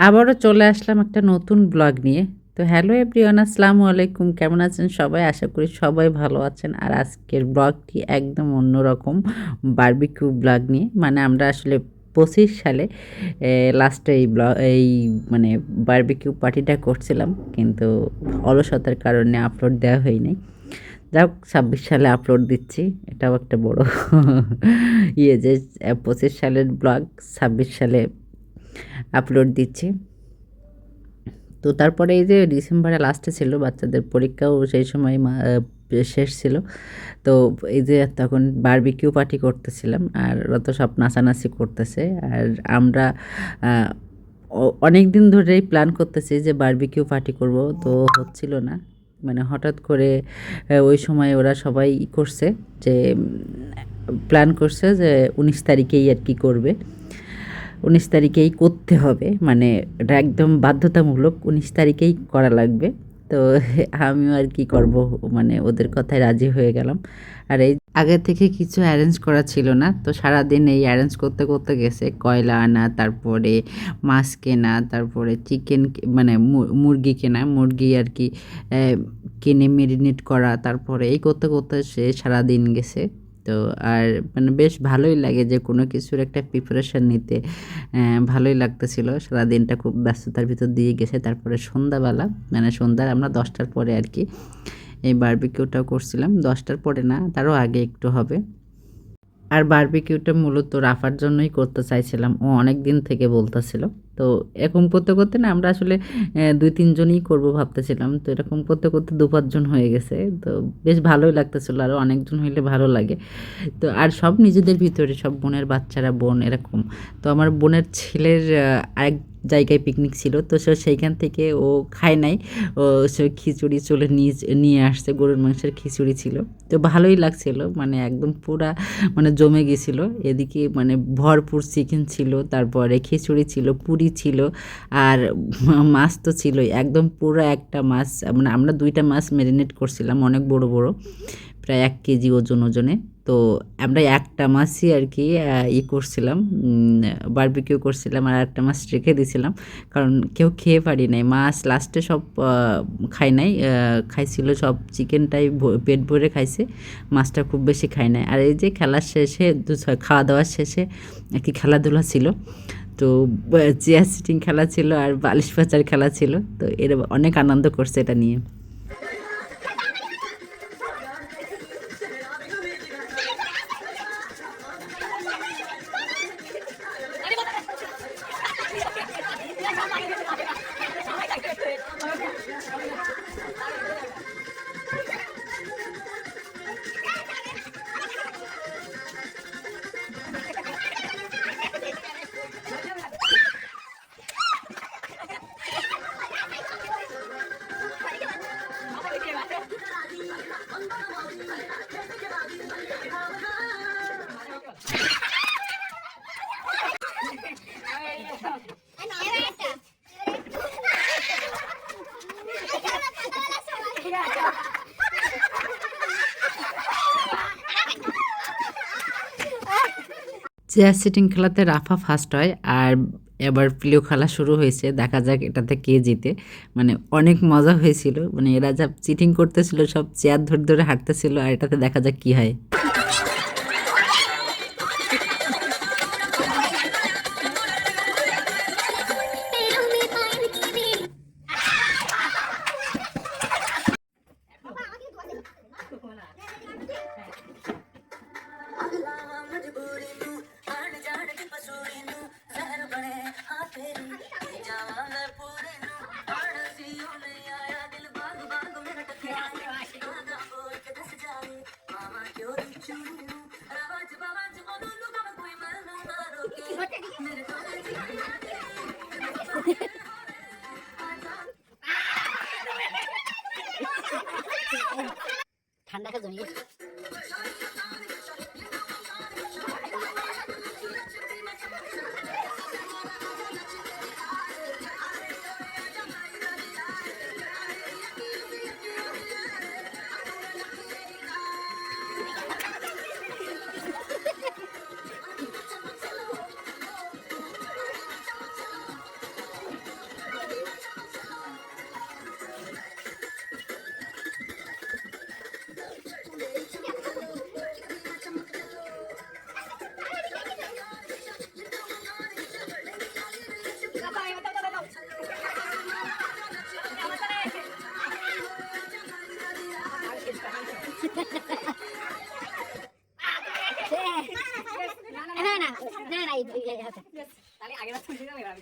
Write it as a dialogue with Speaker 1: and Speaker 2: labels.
Speaker 1: আবারও চলে আসলাম একটা নতুন ব্লগ নিয়ে। তো হ্যালো এভরিওয়ান, আসসালামু আলাইকুম। কেমন আছেন সবাই? আশা করি সবাই ভালো আছেন। আর আজকের ব্লগটি একদম অন্যরকম বারবিকিউ ব্লগ নিয়ে। মানে আমরা আসলে ২৫ সালে লাস্টে এই মানে বারবিকিউ পার্টিটা করছিলাম। কিন্তু অলসতার কারণে আপলোড দেওয়া হয়নি। যাই হোক ২৬ সালে আপলোড দিচ্ছি। এটাও একটা বড় যে ২৫ সালের ব্লগ ২৬ সালে আপলোড দিচ্ছি। তো তারপরে এই যে ডিসেম্বরে লাস্টে ছিল, বাচ্চাদের পরীক্ষাও সেই সময় শেষ ছিল। তো এই যে তখন বারবিকিউ পার্টি করতেছিলাম, আর ওরা তো সব নাচানাচি করতেছে। আর আমরা অনেক দিন ধরেই প্ল্যান করতেছি যে বারবিকিউ পার্টি করব, তো হচ্ছিল না। মানে হঠাৎ করে ওই সময় ওরা সবাই করছে যে প্ল্যান করছে যে ১৯ তারিখেই আর কি করবে। ১৯ তারিখেই করতে হবে, মানে এটা একদম বাধ্যতামূলক ১৯ তারিখেই করা লাগবে। তো আমিও আর কি করব, মানে ওদের কথায় রাজি হয়ে গেলাম। আর এই আগে থেকে কিছু অ্যারেঞ্জ করা ছিল না, তো সারাদিন এই অ্যারেঞ্জ করতে করতে গেছে। কয়লা আনা, তারপরে মাছ কেনা, তারপরে চিকেন মানে মুরগি কেনা, মুরগি আর কি কিনে মেরিনেট করা, তারপরে এই করতে করতে সে সারাদিন গেছে। তো আর মানে বেশ ভালোই লাগে যে কোনো কিছুর একটা প্রিপারেশন নিতে, ভালোই লাগতেছিল। সারাদিনটা খুব ব্যস্ততার ভিতর দিয়ে গেছে। তারপরে সন্ধ্যাবেলা, মানে সন্ধ্যার আমরা ১০টার পরে আর কি এই বারবিকিউটা করছিলাম। ১০টার পরে না, তারও আগে একটু হবে। আর বারবিকিউটা মূলত রাফার জন্যই করতে চাইছিলাম। ও অনেক দিন থেকে বলতেছিল। তো এরকম করতে করতে না আমরা আসলে ২-৩ জনই করব ভাবতেছিলাম। তো এরকম করতে করতে ২-৫ জন হয়ে গেছে। তো বেশ ভালোই লাগতেছিল। আরও অনেকজন হইলে ভালো লাগে। তো আর সব নিজেদের ভিতরে, সব বোনের বাচ্চারা, বোন এরকম। তো আমার বোনের ছেলের আরেক জায়গায় পিকনিক ছিল। তো সেইখান থেকে ও খায় নাই। ও সে খিচুড়ি চলে নিয়ে আসছে। গরুর মাংসের খিচুড়ি ছিল। তো ভালোই লাগছিল। মানে একদম পুরা মানে জমে গেছিল। এদিকে মানে ভরপুর চিকেন ছিল, তারপরে খিচুড়ি ছিল, পুরি ছিল, আর মাছ তো ছিলই। একদম পুরো একটা মাছ, মানে আমরা ২টা মাছ মেরিনেট করছিলাম, অনেক বড় বড়, প্রায় ১ কেজি ওজনে। তো আমরা একটা মাছই আর কি করছিলাম, বারবিকিউ করছিলাম, আর একটা মাছ রেখে দিয়েছিলাম। কারণ কেউ খেয়ে পারি নাই। মাছ লাস্টে সব খায় নাই। খাইছিল সব চিকেনটাই পেট ভরে খাইছে। মাছটা খুব বেশি খায় নাই। আর এই যে খেলার শেষে খাওয়া দাওয়ার শেষে আর কি খেলাধুলা ছিল। তো চেয়ার সিটিং খেলা ছিল, আর বালিশ পাচার খেলা ছিল। তো এর অনেক আনন্দ করছে এটা নিয়ে। চেয়ার সিটিং খেলাতে রাফা ফার্স্ট হয়, আর এবার প্রিয় খেলা শুরু হয়েছে। দেখা যাক এটাতে কে জিতে। মানে অনেক মজা হয়েছিল। মানে এরা যা চিটিং করতেছিল, সব চেয়ার ধরে ধরে হাঁটতেছিল, আর এটাতে দেখা যাক কি হয়। ঠান্ডা খেয়ে জমি গেছে।
Speaker 2: তাহলে আগের বার